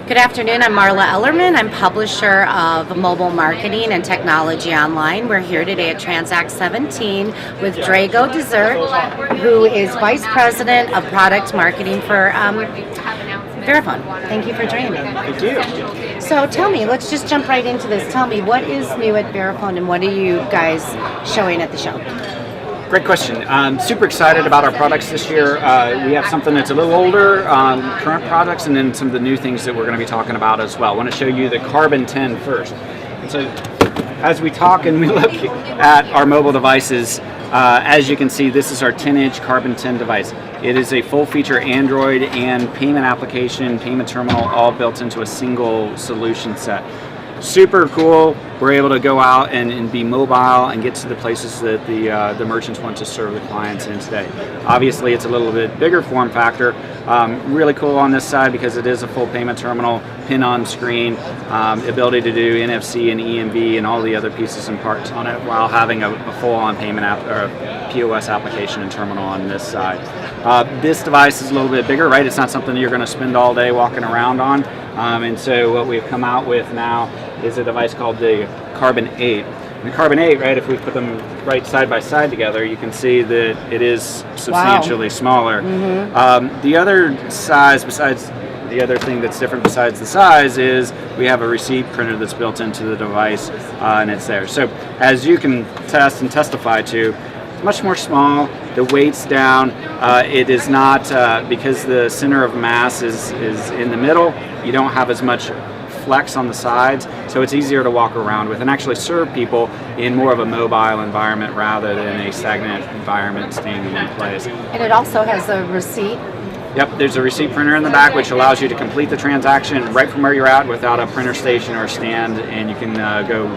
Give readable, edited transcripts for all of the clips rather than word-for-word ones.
Good afternoon, I'm Marla Ellerman. I'm publisher of Mobile Marketing and Technology Online. We're here today at Transact 17 with Drago Dzerve, who is Vice President of Product Marketing for Verifone. Thank you for joining me. Thank you. So tell me, let's just jump right into this. Tell me, what is new at Verifone and what are you guys showing at the show? Great question. Super excited about our products this year. We have something that's a little older, current products, and then some of the new things that we're going to be talking about as well. I want to show you the Carbon 10 first. And so as we talk and we look at our mobile devices, as you can see, this is our 10-inch Carbon 10 device. It is a full-feature Android and payment application, payment terminal, all built into a single solution set. Super cool. We're able to go out and be mobile and get to the places that the merchants want to serve the clients in today. Obviously, it's a little bit bigger form factor. Really cool on this side because it is a full payment terminal, pin on screen, ability to do NFC and EMV and all the other pieces and parts on it, while having a full-on payment app or POS application and terminal on this side. This device is a little bit bigger, right? It's not something you're going to spend all day walking around on. And so what we've come out with now is a device called the Carbon 8. And the Carbon 8, right, if we put them right side by side together, you can see that it is substantially smaller. Mm-hmm. The other size, besides the other thing that's different besides the size, is we have a receipt printer that's built into the device, and it's there. So as you can test and testify to, it's much more small. The weight's down. It is not, because the center of mass is in the middle, you don't have as much flex on the sides, so it's easier to walk around with and actually serve people in more of a mobile environment rather than a stagnant environment staying in one place. And it also has a receipt. Yep, there's a receipt printer in the back which allows you to complete the transaction right from where you're at without a printer station or stand, and you can go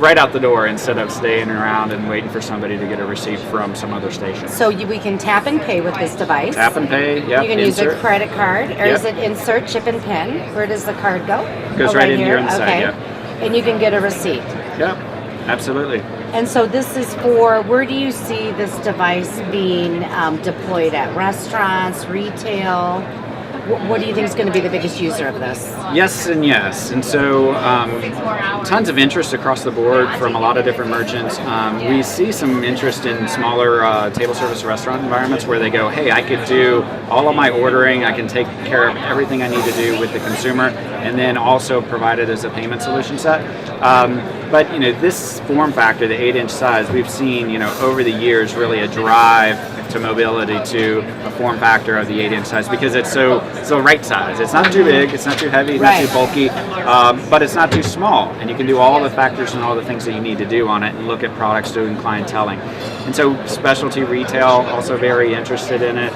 right out the door instead of staying around and waiting for somebody to get a receipt from some other station. So we can tap and pay with this device. Tap and pay, yep. You can use a credit card, or is it insert, chip and pin? Where does the card go? It goes right in here on the side, yep. And you can get a receipt. Yep, absolutely. And so this is for, where do you see this device being deployed at? Restaurants, retail? What do you think is going to be the biggest user of this? Yes and yes. And so tons of interest across the board from a lot of different merchants. We see some interest in smaller table service restaurant environments where they go, hey, I could do all of my ordering, I can take care of everything I need to do with the consumer, and then also provide it as a payment solution set. But this form factor, the 8-inch size, we've seen over the years really a drive to mobility to a form factor of the 8-inch size because it's so right size. It's not too big, it's not too heavy, it's not too bulky, but it's not too small. And you can do all the factors and all the things that you need to do on it and look at products doing clienteling. And so specialty retail also very interested in it.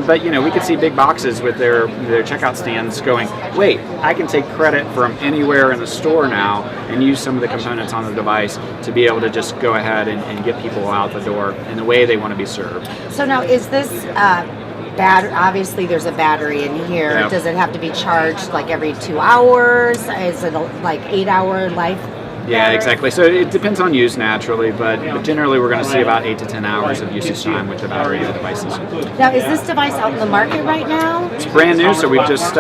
But we could see big boxes with their checkout stands going, wait, I can take credit from anywhere in the store now and use some of the components on the device to be able to just go ahead and get people out the door in the way they want to be served. So now, is this obviously there's a battery in here. Yep. Does it have to be charged like every 2 hours? Is it like 8-hour life? Yeah, exactly. So it depends on use naturally, but generally we're going to see about 8 to 10 hours of usage time with the battery of the devices. Now, is this device out in the market right now? It's brand new, so we just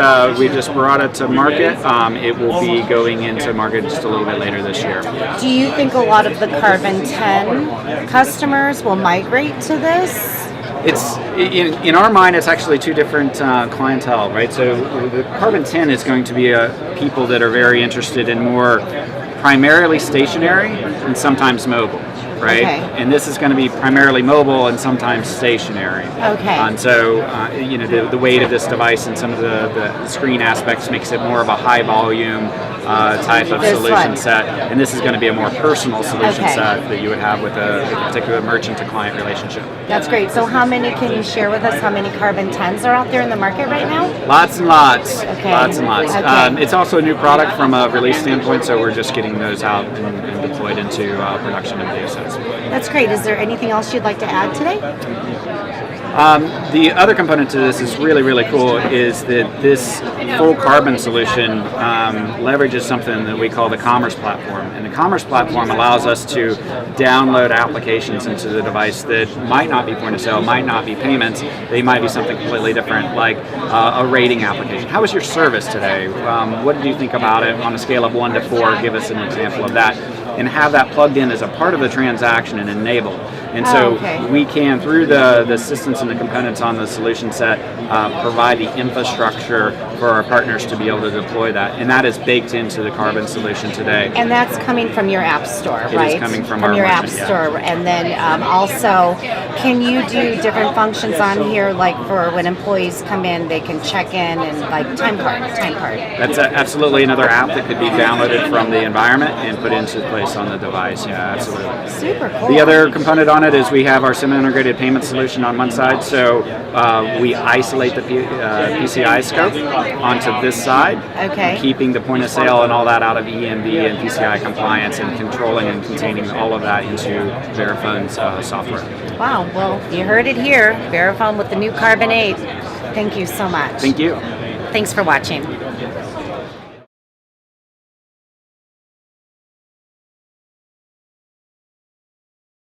brought it to market. It will be going into market just a little bit later this year. Do you think a lot of the Carbon 10 customers will migrate to this? It's in our mind, it's actually two different clientele, right? So the Carbon 10 is going to be people that are very interested in more primarily stationary and sometimes mobile, right? Okay. And this is going to be primarily mobile and sometimes stationary. Okay. And so, the weight of this device and some of the screen aspects makes it more of a high volume type of solution set. And this is going to be a more personal solution set that you would have with a particular merchant-to-client relationship. That's great. So how many can you share with us? How many Carbon 10s are out there in the market right now? Lots and lots. Okay. Lots and lots. Okay. It's also a new product from a release standpoint, so we're just getting those out and deployed into production and data sets. That's great. Is there anything else you'd like to add today? The other component to this is really, really cool is that this full carbon solution leverages something that we call the commerce platform. And the commerce platform allows us to download applications into the device that might not be point of sale, might not be payments, they might be something completely different, like a rating application. How was your service today? What did you think about it on a scale of 1 to 4? Give us an example of that. And have that plugged in as a part of the transaction and enabled. And so we can, through the systems and the components on the solution set, provide the infrastructure for our partners to be able to deploy that. And that is baked into the Carbon solution today. And that's coming from your app store, right? It is coming from your our app merchant, store. And then also, can you do different functions on here, like for when employees come in, they can check in and like time card. That's absolutely another app that could be downloaded from the environment and put into place on the device. Yeah, absolutely. Super cool. The other component on it is we have our semi-integrated payment solution on one side, so we isolate the PCI scope onto this side, keeping the point of sale and all that out of EMV and PCI compliance and controlling and containing all of that into Verifone's software. Wow, well, you heard it here. Verifone with the new Carbon 8. Thank you so much. Thank you. Thanks for watching.